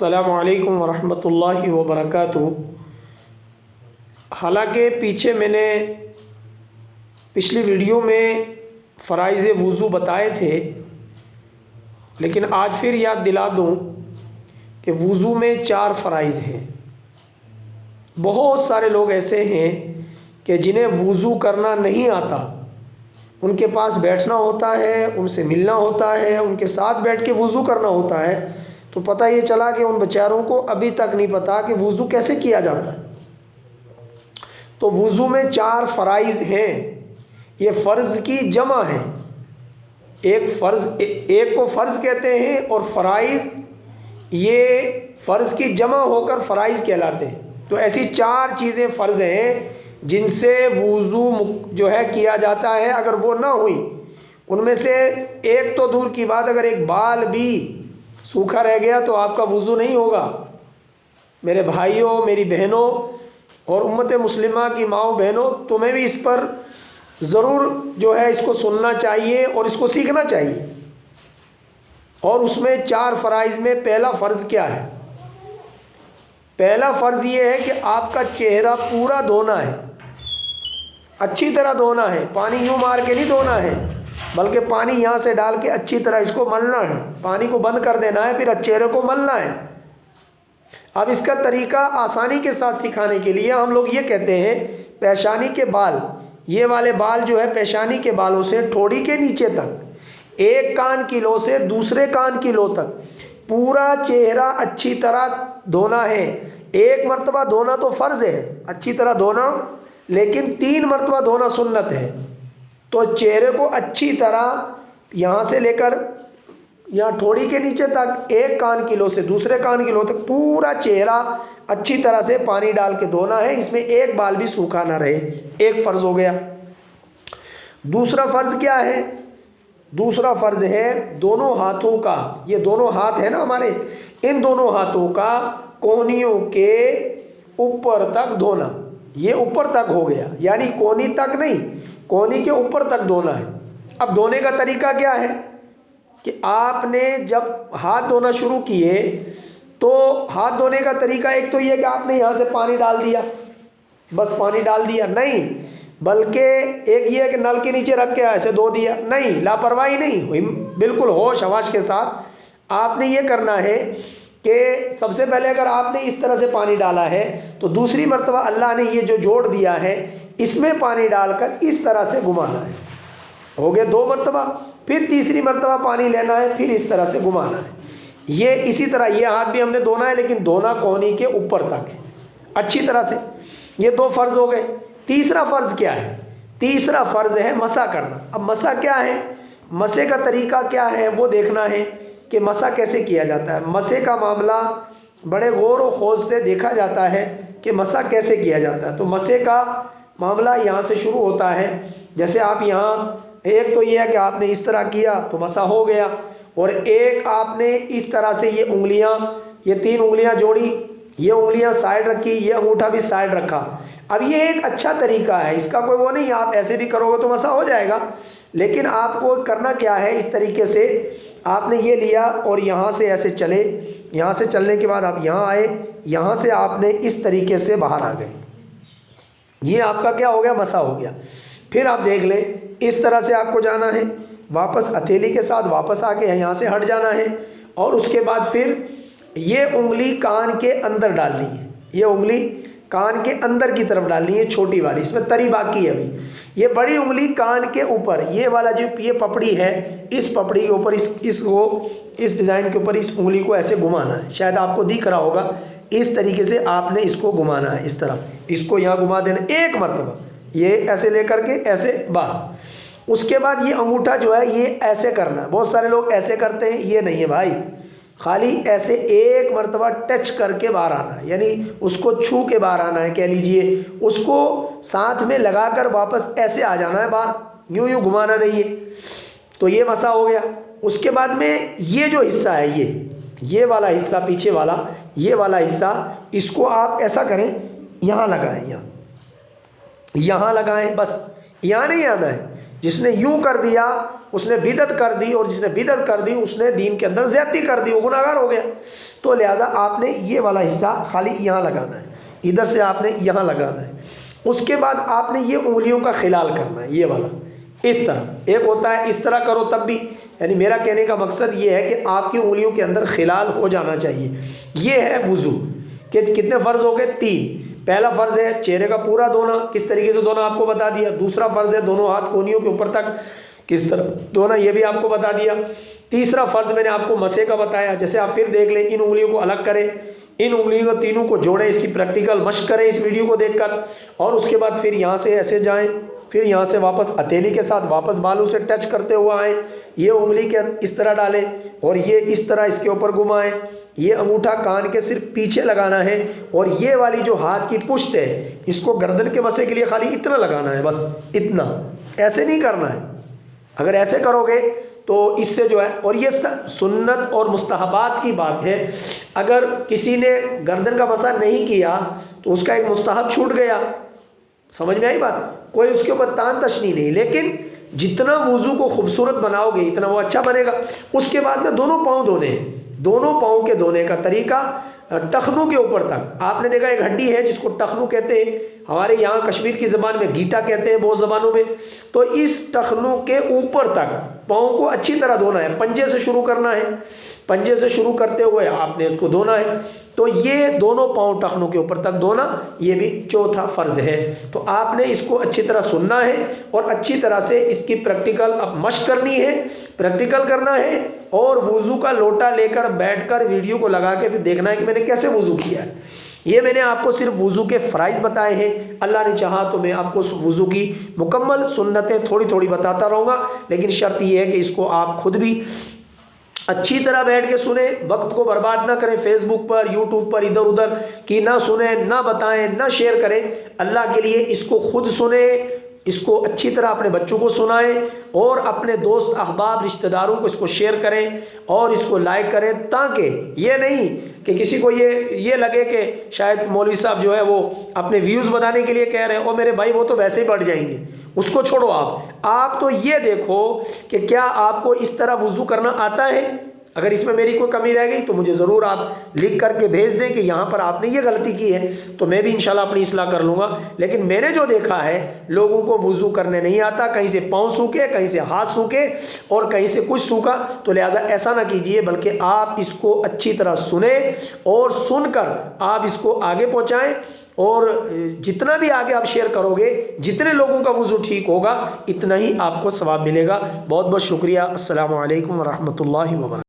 अस्सलामु अलैकुम वरहमतुल्लाहि वबरकातुहू। हालांकि पीछे मैंने पिछली वीडियो में फ़राइज़ वज़ू बताए थे, लेकिन आज फिर याद दिला दूं कि वज़ू में 4 फ़राइज़ हैं। बहुत सारे लोग ऐसे हैं कि जिन्हें वज़ू करना नहीं आता, उनके पास बैठना होता है, उनसे मिलना होता है, उनके साथ बैठ के वज़ू करना होता है, तो पता ये चला कि उन बेचारों को अभी तक नहीं पता कि वज़ू कैसे किया जाता है। तो वज़ू में 4 फ़राइज़ हैं। ये फ़र्ज़ की जमा है। एक को फ़र्ज़ कहते हैं और फ़राइज़ ये फ़र्ज़ की जमा होकर फ़राइज़ कहलाते हैं। तो ऐसी 4 चीज़ें फ़र्ज़ हैं जिनसे वज़ू जो है किया जाता है। अगर वो ना हुई, उनमें से एक तो दूर की बात, अगर एक बाल भी सूखा रह गया तो आपका वज़ू नहीं होगा। मेरे भाइयों, मेरी बहनों और उम्मत मुस्लिमा की माओ बहनों, तुम्हें भी इस पर ज़रूर जो है इसको सुनना चाहिए और इसको सीखना चाहिए। और उसमें 4 फ़राइज़ में पहला फ़र्ज़ क्या है? पहला फ़र्ज़ ये है कि आपका चेहरा पूरा धोना है, अच्छी तरह धोना है। पानी यूँ मार के नहीं धोना है, बल्कि पानी यहाँ से डाल के अच्छी तरह इसको मलना है। पानी को बंद कर देना है, फिर चेहरे को मलना है। अब इसका तरीका आसानी के साथ सिखाने के लिए हम लोग ये कहते हैं, पेशानी के बाल, ये वाले बाल जो है पेशानी के बालों से ठोड़ी के नीचे तक, एक कान की लो से दूसरे कान की लो तक पूरा चेहरा अच्छी तरह धोना है। एक मरतबा धोना तो फ़र्ज़ है, अच्छी तरह धोना, लेकिन 3 मरतबा धोना सुन्नत है। तो चेहरे को अच्छी तरह यहाँ से लेकर यहाँ ठोड़ी के नीचे तक, एक कान की लो से दूसरे कान की लो तक पूरा चेहरा अच्छी तरह से पानी डाल के धोना है। इसमें एक बाल भी सूखा ना रहे। एक फ़र्ज़ हो गया। दूसरा फ़र्ज़ क्या है? दूसरा फ़र्ज़ है दोनों हाथों का, ये दोनों हाथ है ना हमारे, इन दोनों हाथों का कोहनियों के ऊपर तक धोना। ये ऊपर तक हो गया, यानी कोहनी तक नहीं, कोहनी के ऊपर तक धोना है। अब धोने का तरीका क्या है कि आपने जब हाथ धोना शुरू किए तो हाथ धोने का तरीका एक तो ये कि आपने यहाँ से पानी डाल दिया, बस पानी डाल दिया नहीं, बल्कि एक ये है कि नल के नीचे रख के ऐसे धो दिया नहीं, लापरवाही नहीं हुई, बिल्कुल होश हवास के साथ आपने ये करना है कि सबसे पहले अगर आपने इस तरह से पानी डाला है तो दूसरी मरतबा अल्लाह ने ये जो जोड़ दिया है इसमें पानी डालकर इस तरह से घुमाना है। हो गए 2 मरतबा। फिर तीसरी मरतबा पानी लेना है, फिर इस तरह से घुमाना है। ये इसी तरह ये हाथ भी हमने धोना है, लेकिन धोना कोहनी के ऊपर तक है अच्छी तरह से। ये 2 फ़र्ज़ हो गए। तीसरा फ़र्ज़ क्या है? तीसरा फ़र्ज़ है मसा करना। अब मसा क्या है? मसे का तरीका क्या है वो देखना है कि मसा कैसे किया जाता है। मसे का मामला बड़े गौर व खौज से देखा जाता है कि मसा कैसे किया जाता है। तो मसे का मामला यहाँ से शुरू होता है। जैसे आप यहाँ, एक तो ये है कि आपने इस तरह किया तो मसा हो गया, और एक आपने इस तरह से ये उंगलियां, ये 3 उंगलियां जोड़ी, ये उंगलियां साइड रखी, ये अंगूठा भी साइड रखा। अब ये एक अच्छा तरीका है, इसका कोई वो नहीं, आप ऐसे भी करोगे तो मसा हो जाएगा। लेकिन आपको करना क्या है, इस तरीके से आपने ये लिया और यहाँ से ऐसे चले, यहाँ से चलने के बाद आप यहाँ आए, यहाँ से आपने इस तरीके से बाहर आ गए। ये आपका क्या हो गया? मसा हो गया। फिर आप देख लें, इस तरह से आपको जाना है, वापस हथेली के साथ वापस आके यहाँ से हट जाना है, और उसके बाद फिर ये उंगली कान के अंदर डालनी है। ये उंगली कान के अंदर की तरफ डालनी है, छोटी वाली, इसमें तरी बाकी है अभी। ये बड़ी उंगली कान के ऊपर, ये वाला जो ये पपड़ी है, इस पपड़ी के ऊपर इस डिज़ाइन के ऊपर इस उंगली को ऐसे घुमाना है। शायद आपको दिख रहा होगा, इस तरीके से आपने इसको घुमाना है। इस तरह इसको यहाँ घुमा देना 1 मरतबा, ये ऐसे लेकर के ऐसे, बस। उसके बाद ये अंगूठा जो है ये ऐसे करना है। बहुत सारे लोग ऐसे करते हैं, ये नहीं है भाई, खाली ऐसे 1 मरतबा टच करके बाहर आना है, यानी उसको छू के बाहर आना है, कह लीजिए। उसको साथ में लगाकर वापस ऐसे आ जाना है बाहर, यूँ यूँ घुमाना नहीं है। तो ये मसा हो गया। उसके बाद में ये जो हिस्सा है, ये वाला हिस्सा, पीछे वाला ये वाला हिस्सा, इसको आप ऐसा करें, यहाँ लगाएं, यहाँ लगाएं, बस यहाँ नहीं आना है, جس نے یوں کر دیا اس نے بدعت کر دی، اور جس نے بدعت کر دی اس نے دین کے اندر زیادتی کر دی، وہ گناہ گار ہو گیا۔ تو لہٰذا آپ نے یہ والا حصہ خالی یہاں لگانا ہے، ادھر سے آپ نے یہاں لگانا ہے۔ اس کے بعد آپ نے یہ انگلیوں کا خلال کرنا ہے، یہ والا اس طرح۔ ایک ہوتا ہے اس طرح کرو تب بھی، یعنی میرا کہنے کا مقصد یہ ہے کہ آپ کی انگلیوں کے اندر خلال ہو جانا چاہیے۔ یہ ہے وضو کہ کتنے فرض ہو گئے؟ 3۔ پہلا فرض ہے چہرے کا پورا دھونا، کس طریقے سے دھونا آپ کو بتا دیا۔ دوسرا فرض ہے دونوں ہاتھ کونیوں کے اوپر تک کس طرح دھونا، یہ بھی آپ کو بتا دیا۔ تیسرا فرض میں نے آپ کو مسح کا بتایا، جیسے آپ پھر دیکھ لیں، ان انگلیوں کو الگ کریں، ان انگلیوں کو تینوں کو جوڑیں، اس کی پریکٹیکل مشق کریں اس ویڈیو کو دیکھ کر، اور اس کے بعد پھر یہاں سے ایسے جائیں، پھر یہاں سے واپس ہتھیلی کے ساتھ واپس بالوں سے ٹچ کرتے ہوئے آئیں، یہ انگلی کے اس طرح ڈالیں اور یہ اس طرح اس کے اوپر گھمائیں۔ یہ انگوٹھا کان کے صرف پیچھے لگانا ہے، اور یہ والی جو ہاتھ کی پشت ہے اس کو گردن کے مسے کے لیے خالی اتنا لگانا ہے، بس اتنا، ایسے نہیں کرنا ہے۔ اگر ایسے کرو گے تو اس سے جو ہے، اور یہ سنت اور مستحبات کی بات ہے، اگر کسی نے گردن کا مسا نہیں کیا تو اس کا ایک مستحب چھوٹ گیا، سمجھ میں آئی بات؟ کوئی اس کے اوپر تان تشنیع نہیں، لیکن جتنا وضو کو خوبصورت بناؤ گے اتنا وہ اچھا بنے گا۔ اس کے بعد میں دونوں پاؤں دھونے ہیں، دونوں پاؤں کے دھونے کا طریقہ ٹخنوں کے اوپر تک۔ آپ نے دیکھا ایک ہڈی ہے جس کو ٹخنوں کہتے ہیں، ہمارے یہاں کشمیر کی زبان میں گیٹا کہتے ہیں بہت زبانوں میں، تو اس ٹخنوں کے اوپر تک پاؤں کو اچھی طرح دھونا ہے، پنجے سے شروع کرنا ہے، پنجے سے شروع کرتے ہوئے آپ نے اس کو دھونا ہے۔ تو یہ دونوں پاؤں ٹخنوں کے اوپر تک دھونا، یہ بھی چوتھا فرض ہے۔ تو آپ نے اس کو اچھی طرح سننا ہے اور اچھی طرح سے اس کی پریکٹیکل اب مشق کرنی ہے، پریکٹیکل کرنا ہے، اور وضو کا لوٹا لے کر بیٹھ کر ویڈیو کو لگا کے پھر دیکھنا ہے کہ میں نے کیسے وضو کیا ہے۔ یہ میں نے آپ کو صرف وضو کے فرائض بتائے ہیں، اللہ نے چاہا تو میں آپ کو وضو کی مکمل سنتیں تھوڑی تھوڑی بتاتا رہوں گا، لیکن شرط یہ ہے کہ اس کو آپ خود بھی اچھی طرح بیٹھ کے سنیں، وقت کو برباد نہ کریں، فیس بک پر یوٹیوب پر ادھر ادھر کی نہ سنیں، نہ بتائیں، نہ شیئر کریں۔ اللہ کے لیے اس کو خود سنیں، اس کو اچھی طرح اپنے بچوں کو سنائیں، اور اپنے دوست احباب رشتہ داروں کو اس کو شیئر کریں اور اس کو لائک کریں، تاکہ یہ نہیں کہ کسی کو یہ لگے کہ شاید مولوی صاحب جو ہے وہ اپنے ویوز بتانے کے لیے کہہ رہے ہیں، اور میرے بھائی وہ تو ویسے ہی بڑھ جائیں گے، اس کو چھوڑو۔ آپ تو یہ دیکھو کہ کیا آپ کو اس طرح وضو کرنا آتا ہے۔ اگر اس میں میری کوئی کمی رہ گئی تو مجھے ضرور آپ لکھ کر کے بھیج دیں کہ یہاں پر آپ نے یہ غلطی کی ہے، تو میں بھی انشاءاللہ اپنی اصلاح کر لوں گا۔ لیکن میں نے جو دیکھا ہے لوگوں کو وضو کرنے نہیں آتا، کہیں سے پاؤں سوکھے، کہیں سے ہاتھ سوکھے، اور کہیں سے کچھ سوکھا، تو لہٰذا ایسا نہ کیجئے، بلکہ آپ اس کو اچھی طرح سنیں اور سن کر آپ اس کو آگے پہنچائیں، اور جتنا بھی آگے آپ شیئر کرو گے، جتنے لوگوں کا وضو ٹھیک ہوگا اتنا ہی آپ کو ثواب ملے گا۔ بہت بہت شکریہ۔ السلام علیکم ورحمۃ اللہ وبرکاتہ۔